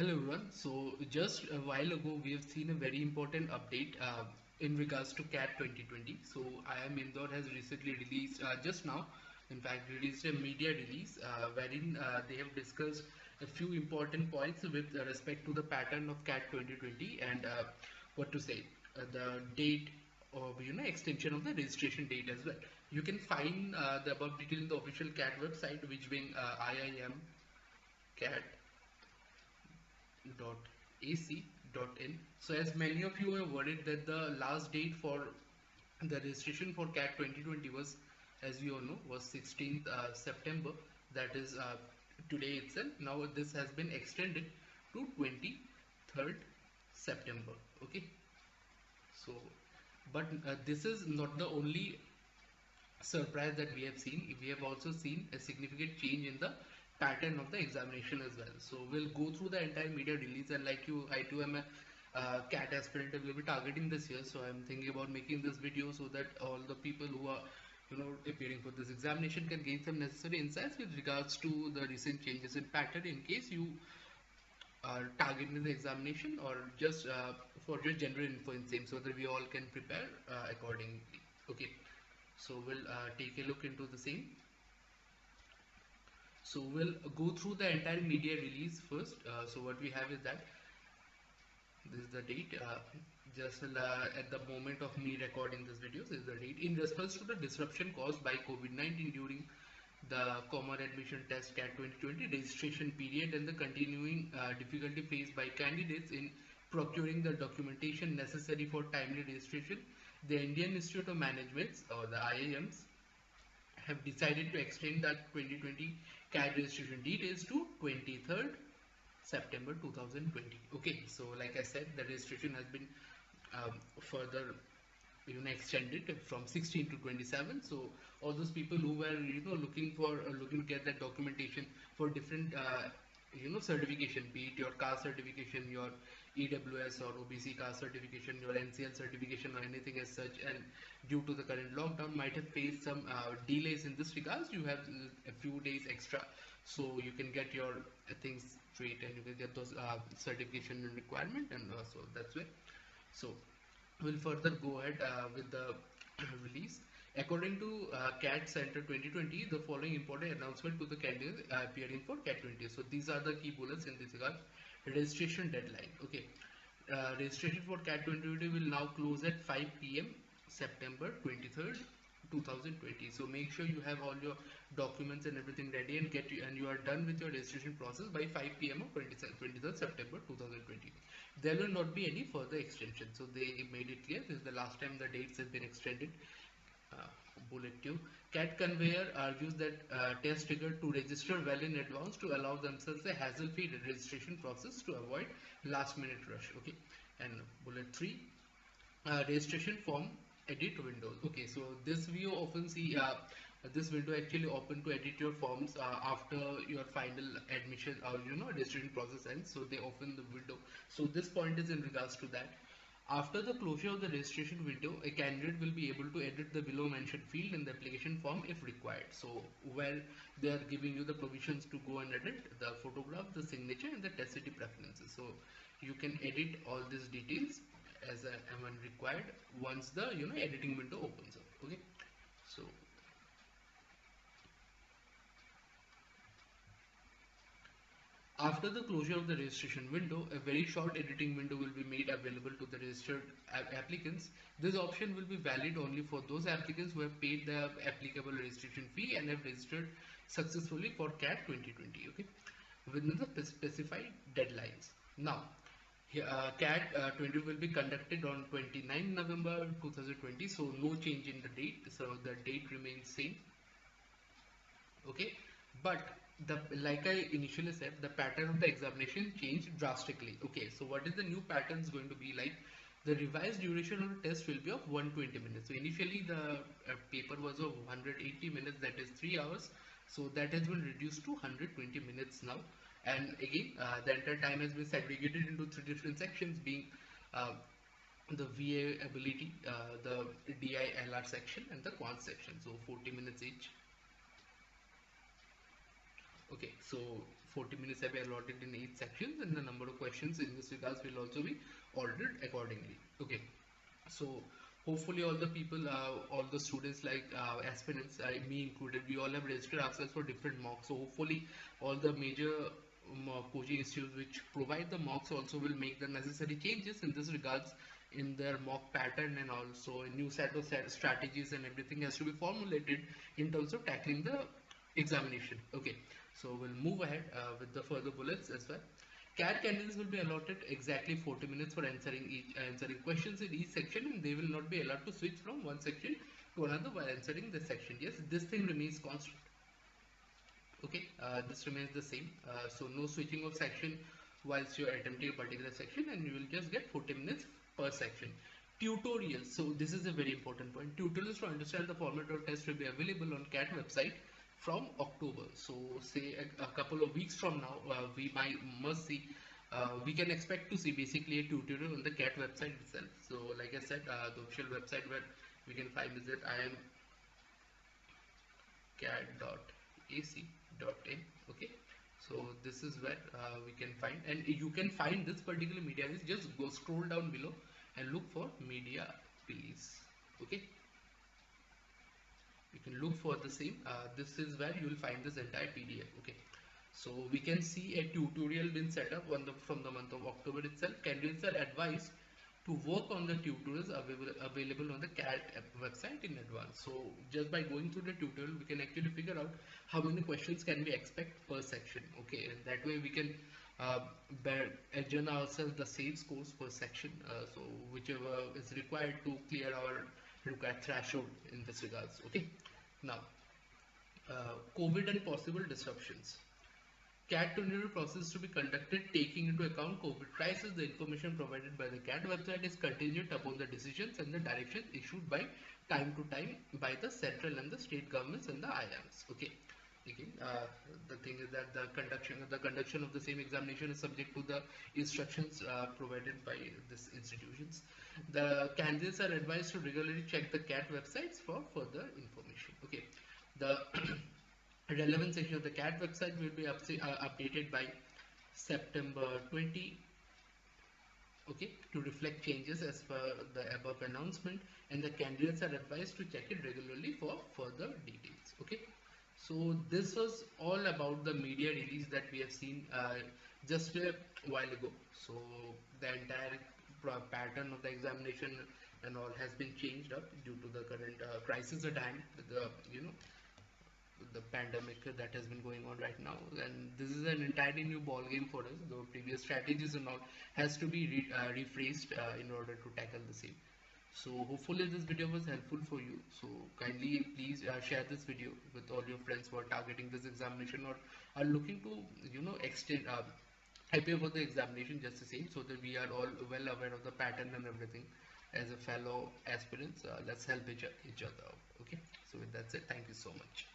Hello everyone. So just a while ago we have seen a very important update in regards to CAT 2020. So IIM Indore has recently released just now, in fact, released a media release wherein they have discussed a few important points with respect to the pattern of CAT 2020 and what to say, the date of extension of the registration date as well. You can find the above detail in the official CAT website, which being IIM CAT ac.in. So as many of you are worried that the last date for the registration for CAT 2020 was, as we all know, was 16th September. That is today itself. Now this has been extended to 23rd September. Okay. So, but this is not the only surprise that we have seen. We have also seen a significant change in the pattern of the examination as well. So we'll go through the entire media release, and like you, I too am a CAT aspirant and will be targeting this year. So I'm thinking about making this video so that all the people who are appearing for this examination can gain some necessary insights with regards to the recent changes in pattern, in case you are targeting the examination or just for your general info in same, so that we all can prepare accordingly. Okay, so we'll take a look into the same. So we'll go through the entire media release first. So what we have is that this is the date. Just at the moment of me recording this video, this is the date. In response to the disruption caused by COVID-19 during the Common Admission Test CAT 2020 registration period and the continuing difficulty faced by candidates in procuring the documentation necessary for timely registration, the Indian Institute of Management, or the IIMs, have decided to extend that 2020 CAT registration details to 23rd September 2020. Okay, so like I said, the registration has been further extended from 16 to 27. So all those people who were looking for looking to get that documentation for different certification, be it your caste certification, your EWS or OBC caste certification, your NCL certification or anything as such, and due to the current lockdown might have faced some delays in this regards, you have a few days extra, so you can get your things straight and you can get those certification requirement, and so that's why. So we'll further go ahead with the release. According to CAT Center 2020, the following important announcement to the candidates appearing for CAT 20. So these are the key bullets in this regard. Registration deadline. Okay. Registration for CAT 2020 will now close at 5 p.m. September 23rd, 2020. So make sure you have all your documents and everything ready and you are done with your registration process by 5 p.m. of 23rd September 2020. There will not be any further extension. So they made it clear this is the last time the dates have been extended. Bullet 2. CAT Conveyor argues that test trigger to register well in advance to allow themselves a hassle-free registration process to avoid last-minute rush. Okay, and bullet 3. Registration form edit windows. Okay, so this view often see this window actually open to edit your forms after your final admission or registration process ends. So they open the window. So this point is in regards to that. After the closure of the registration window, a candidate will be able to edit the below mentioned field in the application form if required. So where they are giving you the provisions to go and edit the photograph, the signature and the test city preferences. So you can edit all these details as and when required once the editing window opens up. Okay, so after the closure of the registration window, a very short editing window will be made available to the registered applicants. This option will be valid only for those applicants who have paid the applicable registration fee and have registered successfully for CAT 2020. Okay, within the specified deadlines. Now, CAT 20 will be conducted on 29 November 2020. So no change in the date. So the date remains same. Okay, but like I initially said, the pattern of the examination changed drastically. Okay, so what is the new pattern is going to be like? The revised duration of the test will be of 120 minutes. So initially the paper was of 180 minutes, that is 3 hours. So that has been reduced to 120 minutes now. And again, the entire time has been segregated into 3 different sections, being the VA ability, the DILR section and the quant section. So 40 minutes each. Okay, so 40 minutes have been allotted in each section, and the number of questions in this regards will also be ordered accordingly. Okay, so hopefully all the people, all the students, like aspirants, me included, we all have registered ourselves for different mocks. So hopefully all the major coaching institutes which provide the mocks also will make the necessary changes in this regards in their mock pattern, and also a new set of strategies and everything has to be formulated in terms of tackling the examination. Okay, so we'll move ahead with the further bullets as well. CAT candidates will be allotted exactly 40 minutes for answering questions in each section, and they will not be allowed to switch from one section to another while answering the section. Yes, this thing remains constant. Okay, this remains the same. So no switching of section whilst you're attempting a particular section, and you will just get 40 minutes per section. Tutorials. So this is a very important point. Tutorials to understand the format of test will be available on CAT website from October. So say a couple of weeks from now, we can expect to see basically a tutorial on the CAT website itself. So like I said, the official website where we can find is at iamcat.ac.in. Okay, so this is where we can find, and you can find this particular media release. Just go scroll down below and look for media release. Okay, you can look for the same. This is where you will find this entire PDF. Okay, so we can see a tutorial been set up from the month of October itself. Candidates are advised to work on the tutorials available on the CAT website in advance. So just by going through the tutorial, we can actually figure out how many questions can we expect per section. Okay, and that way we can adjourn ourselves the same scores per section. So whichever is required to clear our required threshold in this regards. Okay, now COVID and possible disruptions. CAT tutorial process to be conducted taking into account COVID crisis. The information provided by the CAT website is contingent upon the decisions and the directions issued by time to time by the central and the state governments and the IIMs. Okay. Again, the thing is that the conduction of the same examination is subject to the instructions provided by these institutions. The candidates are advised to regularly check the CAT websites for further information. Okay. The relevant section of the CAT website will be updated by September 20, okay, to reflect changes as per the above announcement, and the candidates are advised to check it regularly for further details. Okay, so this was all about the media release that we have seen just a while ago. So the entire pattern of the examination and all has been changed up due to the current crisis at hand, the pandemic that has been going on right now, and this is an entirely new ball game for us. The previous strategies and all has to be rephrased in order to tackle the same. So hopefully this video was helpful for you. So kindly please share this video with all your friends who are targeting this examination or are looking to extend prepare for the examination just the same, so that we are all well aware of the pattern and everything. As a fellow aspirants, let's help each other out. Okay, so with that said, thank you so much.